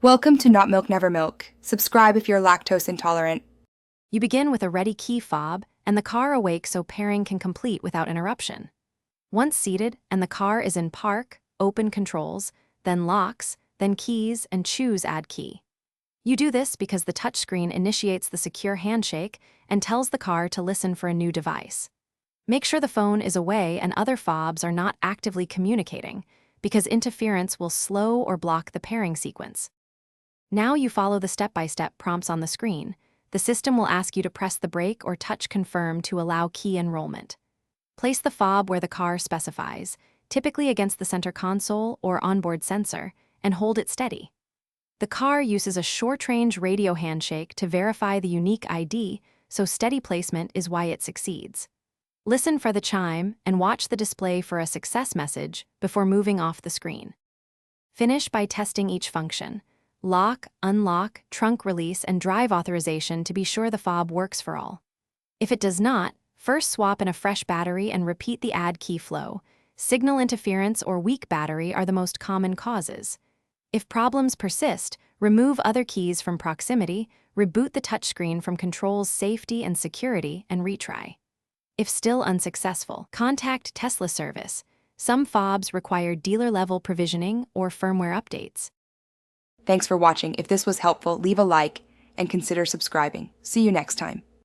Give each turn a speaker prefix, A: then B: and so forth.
A: Welcome to Not Milk Never Milk. Subscribe if you're lactose intolerant.
B: You begin with a ready key fob, and the car awakes so pairing can complete without interruption. Once seated and the car is in park, open controls, then locks, then keys, and choose Add Key. You do this because the touchscreen initiates the secure handshake and tells the car to listen for a new device. Make sure the phone is away and other fobs are not actively communicating, because interference will slow or block the pairing sequence. Now you follow the step-by-step prompts on the screen. The system will ask you to press the brake or touch confirm to allow key enrollment. Place the fob where the car specifies, typically against the center console or onboard sensor, and hold it steady. The car uses a short-range radio handshake to verify the unique ID, so steady placement is why it succeeds. Listen for the chime and watch the display for a success message before moving off the screen. Finish by testing each function: lock, unlock, trunk release, and drive authorization to be sure the fob works for all. If it does not, first swap in a fresh battery and repeat the add key flow. Signal interference or weak battery are the most common causes. If problems persist, remove other keys from proximity, reboot the touchscreen from controls safety and security, and retry. If still unsuccessful, contact Tesla service. Some fobs require dealer-level provisioning or firmware updates.
A: Thanks for watching. If this was helpful, leave a like and consider subscribing. See you next time.